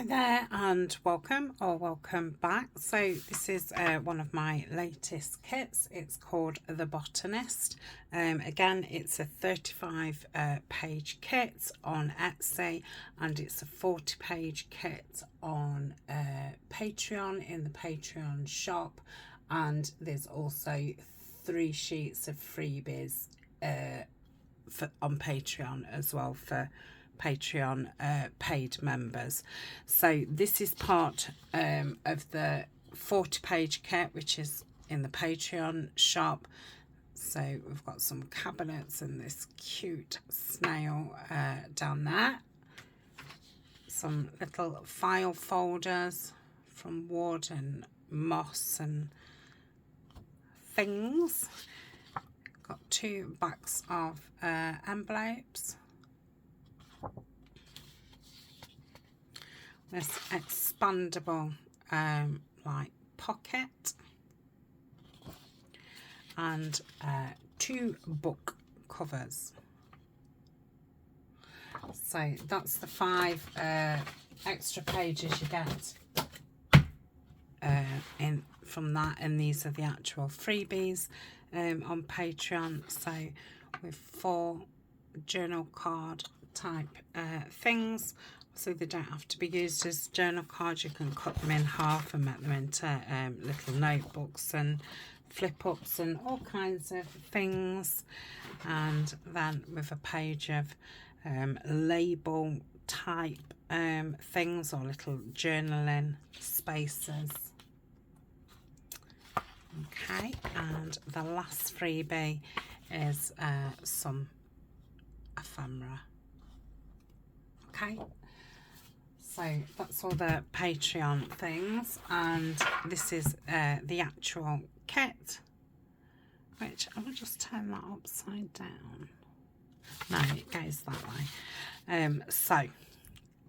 Hi there and welcome or welcome back. So this is one of my latest kits. It's called the Botanist. Again, it's a 35 page kit on Etsy, and it's a 40 page kit on Patreon in the Patreon shop, and there's also 3 sheets of freebies on Patreon as well for Patreon paid members. So this is part of the 40 page kit, which is in the Patreon shop. So we've got some cabinets and this cute snail down there, some little file folders from wood and moss and things. Got 2 backs of envelopes. This expandable like pocket, and 2 book covers. So that's the 5 extra pages you get in from that, and these are the actual freebies on Patreon. So with 4 journal card type things, so they don't have to be used as journal cards. You can cut them in half and make them into little notebooks and flip ups and all kinds of things. And then with a page of label type things or little journaling spaces. Okay, and the last freebie is some ephemera. Okay, so that's all the Patreon things, and this is the actual kit, which I will just turn that upside down. No, it goes that way. So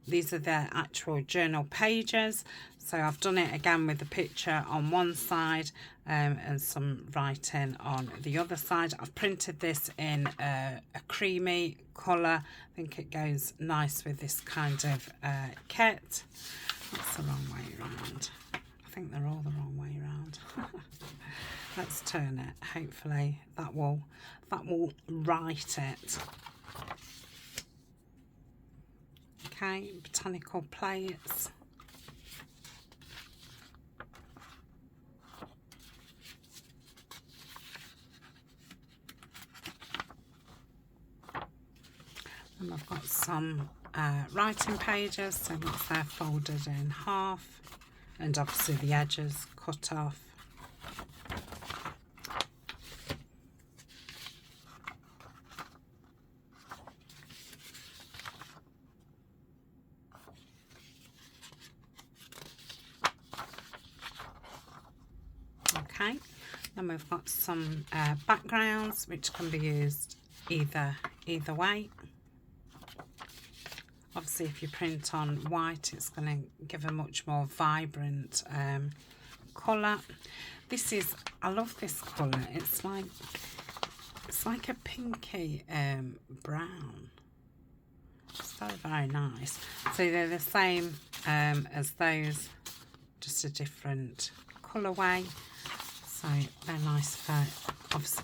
these are the actual journal pages. So I've done it again with the picture on one side and some writing on the other side. I've printed this in a creamy colour. I think it goes nice with this kind of kit. That's the wrong way around. I think they're all the wrong way around. Let's turn it. Hopefully that will write it. Okay, botanical plates. And I've got some writing pages, so once they're folded in half, and obviously the edges cut off. Okay, then we've got some backgrounds which can be used either way. Obviously, if you print on white, it's going to give a much more vibrant colour. This is, I love this colour. It's like a pinky brown. It's very, very nice. So they're the same as those, just a different colourway. So they're nice for, obviously,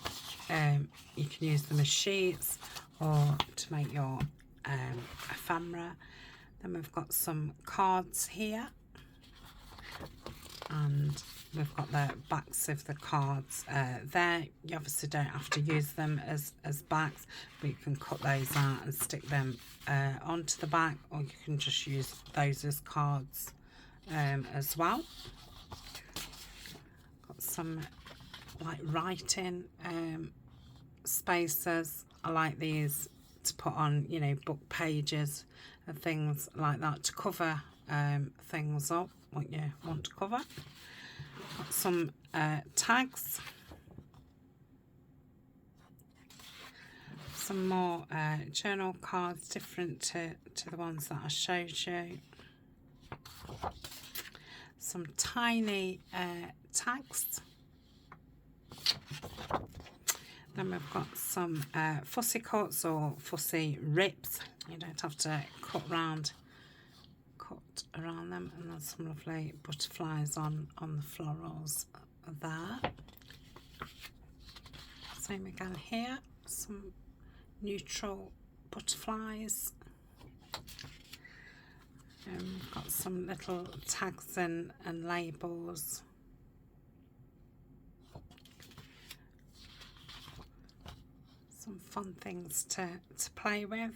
you can use them as sheets or to make your ephemera. Then we've got some cards here, and we've got the backs of the cards there. You obviously don't have to use them as backs, but you can cut those out and stick them onto the back, or you can just use those as cards as well. Got some like writing spaces. I like these to put on, you know, book pages and things like that, to cover things up what you want to cover. Got some tags, some more journal cards different to the ones that I showed you, some tiny tags. Then we've got some fussy cuts or fussy rips. You don't have to cut dot around them, and then some lovely butterflies on the florals there. Same again here, some neutral butterflies. We've got some little tags and labels. Some fun things to play with.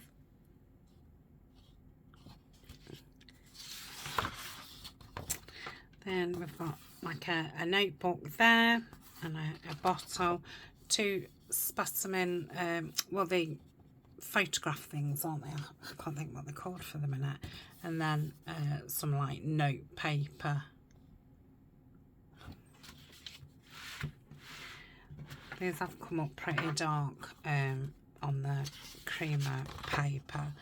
Then we've got like a notebook there, and a bottle, 2 specimen, well, they photograph things, aren't they? I can't think what they're called for the minute. And then some like note paper. These have come up pretty dark on the creamer paper.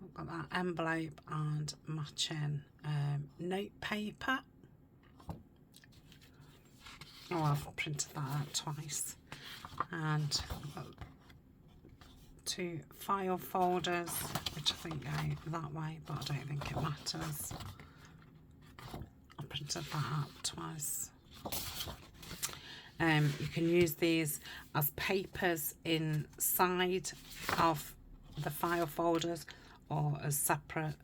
We've got that envelope and matching note paper. Oh, I've printed that out twice. And I've got 2 file folders, which I think go that way, but I don't think it matters. I printed that out twice. You can use these as papers inside of the file folders or as separate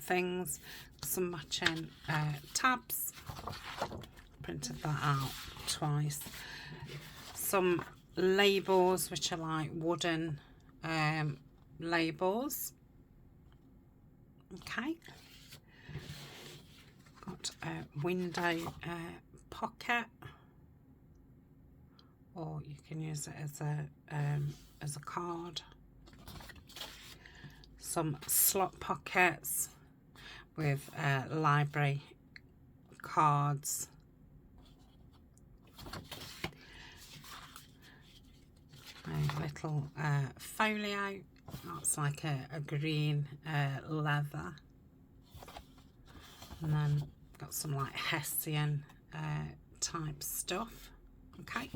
things. Some matching tabs. Printed that out twice. Some labels, which are like wooden labels. Okay. Got a window pocket, or you can use it as a card. Some slot pockets with library cards. A little folio, that's like a green leather, and then got some like Hessian type stuff. Okay,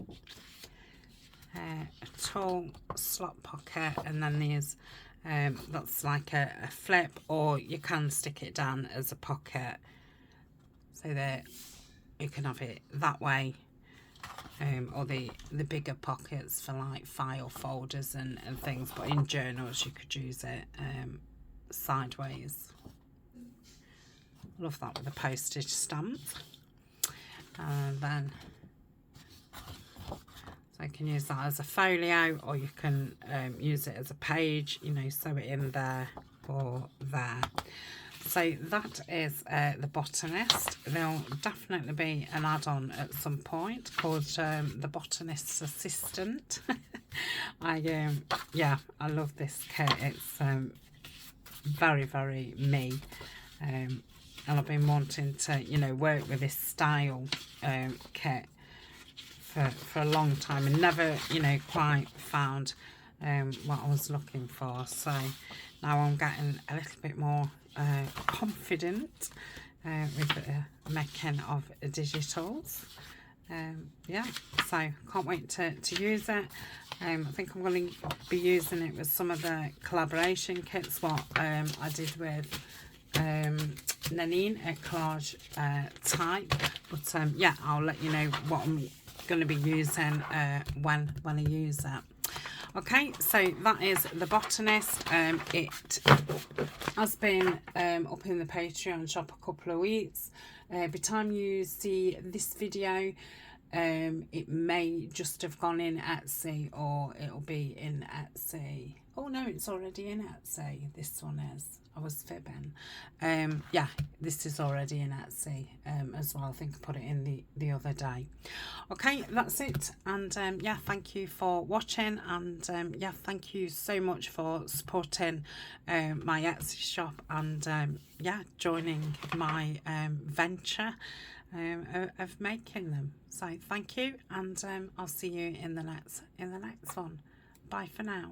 a tall slot pocket, and then there's that's like a flip, or you can stick it down as a pocket, so that you can have it that way. Or the bigger pockets for like file folders and things, but in journals you could use it sideways. Love that with a postage stamp. And then so you can use that as a folio, or you can use it as a page, you know, sew it in there or there. So that is the Botanist. There'll definitely be an add-on at some point called the Botanist's Assistant. Yeah, I love this kit. It's very, very me. And I've been wanting to, you know, work with this style kit for a long time, and never, you know, quite found what I was looking for. So now I'm getting a little bit more confident with the making of digitals. Yeah, so can't wait to use it. I think I'm going to be using it with some of the collaboration kits what I did with Nanine at Collage Type, but yeah, I'll let you know what I'm going to be using when I use it. Okay, so that is the Botanist. It has been up in the Patreon shop a couple of weeks. By the time you see this video, it may just have gone in Etsy, or it'll be in Etsy. Oh no, it's already in Etsy. This one is. I was fibbing. Yeah, this is already in Etsy as well. I think I put it in the other day. Okay, that's it. And yeah, thank you for watching. And yeah, thank you so much for supporting my Etsy shop, and yeah, joining my venture of making them. So thank you, and I'll see you in the next one. Bye for now.